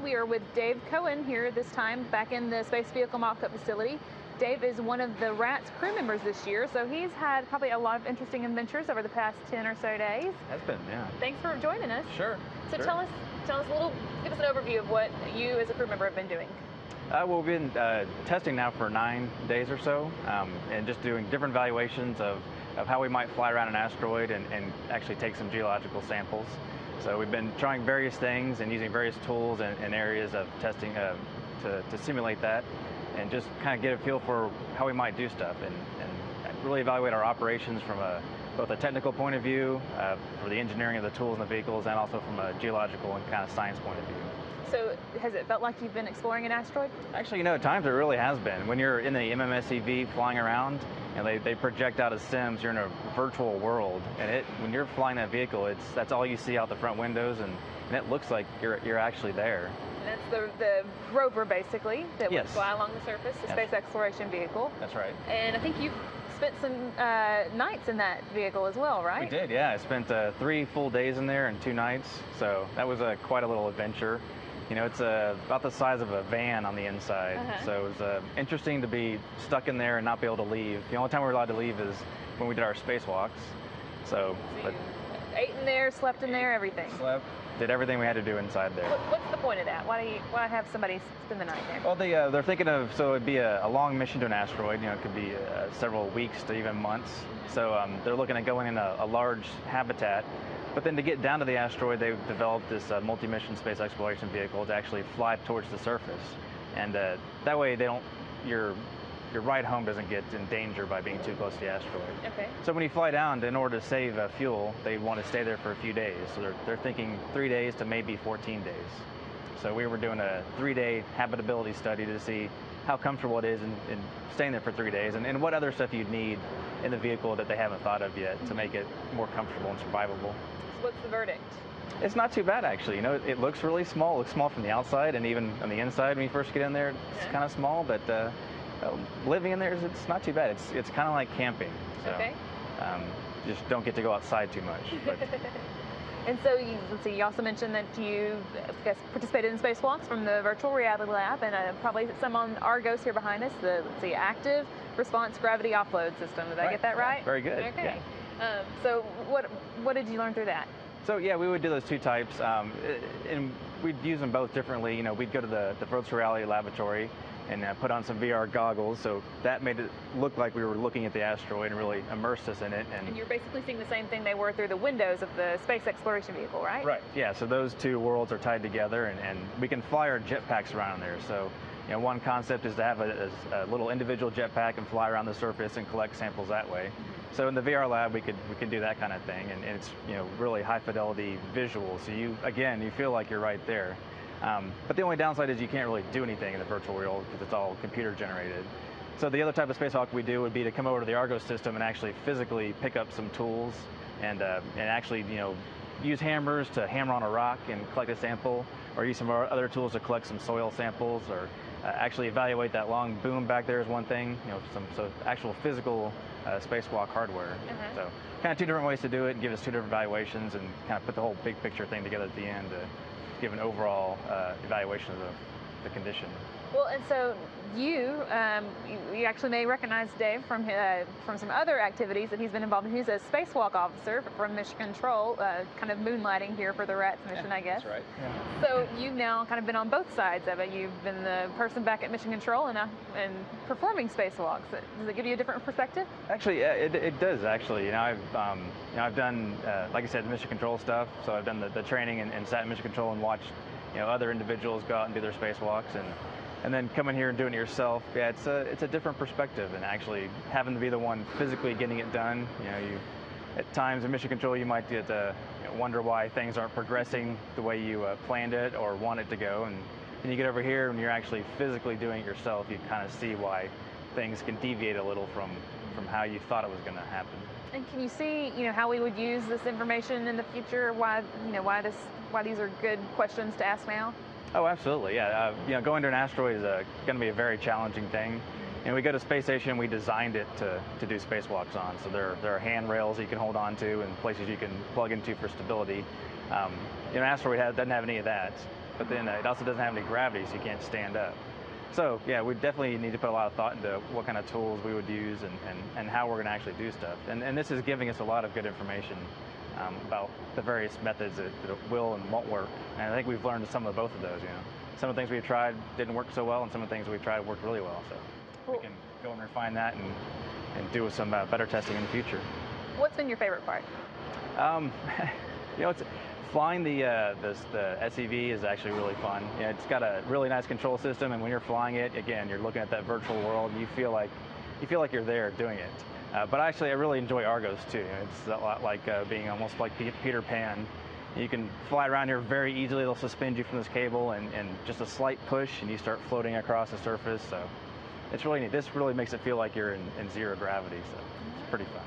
We are with Dave Coan here this time back in the Space Vehicle Mock-Up facility. Dave is one of the RATS crew members this year, so he's had probably a lot of interesting adventures over the past 10 or so days. Has been, yeah. Thanks for joining us. Sure. So sure. tell us a little, give us an overview of what you as a crew member have been doing. Well, we've been testing now for 9 days or so, and just doing different evaluations of how we might fly around an asteroid and actually take some geological samples. So we've been trying various things and using various tools and areas of testing to simulate that and just kind of get a feel for how we might do stuff and really evaluate our operations from both a technical point of view, for the engineering of the tools and the vehicles, and also from a geological and kind of science point of view. So has it felt like you've been exploring an asteroid? Actually, at times it really has been. When you're in the MMSCV flying around and they project out as sims, you're in a virtual world. And when you're flying that vehicle, that's all you see out the front windows, and it looks like you're actually there. And that's the rover, basically, that Yes. would fly along the surface, the Yes. space exploration vehicle. That's right. And I think you've spent some nights in that vehicle as well, right? We did, yeah. I spent 3 full days in there and 2 nights, so that was quite a little adventure. It's about the size of a van on the inside, so it was interesting to be stuck in there and not be able to leave. The only time we were allowed to leave is when we did our spacewalks. So you ate in there, slept in there, everything. Slept, did everything we had to do inside there. What's the point of that? Why have somebody spend the night there? Well, they're thinking of, so it'd be a long mission to an asteroid. It could be several weeks to even months. So they're looking at going in a large habitat. But then to get down to the asteroid, they've developed this multi-mission space exploration vehicle to actually fly towards the surface. And that way your ride home doesn't get in danger by being too close to the asteroid. Okay. So when you fly down, in order to save fuel, they want to stay there for a few days. So they're thinking 3 days to maybe 14 days. So we were doing a 3-day habitability study to see how comfortable it is in staying there for 3 days, and what other stuff you'd need in the vehicle that they haven't thought of yet to make it more comfortable and survivable. So what's the verdict? It's not too bad, actually. It looks really small. It looks small from the outside, and even on the inside when you first get in there, it's kind of small, but living in there, it's not too bad. It's kind of like camping. So, okay. Just don't get to go outside too much. But. And so, let's see, you also mentioned that you, I guess, participated in spacewalks from the virtual reality lab, and probably some on Argos here behind us, the, let's see, active response gravity offload system. Did I get that right? Yeah, very good. Okay. Yeah. So what did you learn through that? So yeah, we would do those 2 types, and we'd use them both differently. We'd go to the virtual reality laboratory and put on some VR goggles, so that made it look like we were looking at the asteroid and really immersed us in it. And you're basically seeing the same thing they were through the windows of the space exploration vehicle, right? Right, yeah, so those 2 worlds are tied together, and we can fly our jetpacks around there. So one concept is to have a little individual jetpack and fly around the surface and collect samples that way. So in the VR lab, we could do that kind of thing, and it's really high fidelity visual. So you feel like you're right there. But the only downside is you can't really do anything in the virtual world because it's all computer generated. So the other type of spacewalk we do would be to come over to the Argos system and actually physically pick up some tools and actually use hammers to hammer on a rock and collect a sample, or use some other tools to collect some soil samples, or actually evaluate that long boom back there is one thing. So actual physical spacewalk hardware. So kind of 2 different ways to do it, and give us 2 different evaluations, and kind of put the whole big picture thing together at the end to give an overall evaluation of the condition. Well, and so you actually may recognize Dave from some other activities that he's been involved in. He's a spacewalk officer from Mission Control, kind of moonlighting here for the RATS mission, I guess. That's right. Yeah. So you've now kind of been on both sides of it. You've been the person back at Mission Control and performing spacewalks. Does it give you a different perspective? Actually, it does. Actually, I've done like I said, the Mission Control stuff. So I've done the training and sat in Mission Control and watched other individuals go out and do their spacewalks, and then coming here and doing it yourself, yeah, it's a different perspective, and actually having to be the one physically getting it done. You at times in Mission Control you might get to wonder why things aren't progressing the way you planned it or want it to go, and then you get over here and you're actually physically doing it yourself. You kind of see why things can deviate a little from how you thought it was going to happen. And can you see, how we would use this information in the future? Why these are good questions to ask now? Oh, absolutely, yeah. Going to an asteroid is going to be a very challenging thing. We go to space station, we designed it to do spacewalks on. So there are handrails you can hold on to and places you can plug into for stability. An asteroid doesn't have any of that. but then it also doesn't have any gravity, so you can't stand up. So yeah, we definitely need to put a lot of thought into what kind of tools we would use and how we're going to actually do stuff. And this is giving us a lot of good information about the various methods that will and won't work. And I think we've learned some of both of those. Some of the things we've tried didn't work so well, and some of the things we've tried worked really well. So we can go and refine that and do some better testing in the future. What's been your favorite part? It's flying the SEV is actually really fun. It's got a really nice control system, and when you're flying it, again, you're looking at that virtual world. You feel like you're there doing it. But actually, I really enjoy Argos too. It's a lot like being almost like Peter Pan. You can fly around here very easily. They'll suspend you from this cable, and just a slight push, and you start floating across the surface. So it's really neat. This really makes it feel like you're in zero gravity. So it's pretty fun.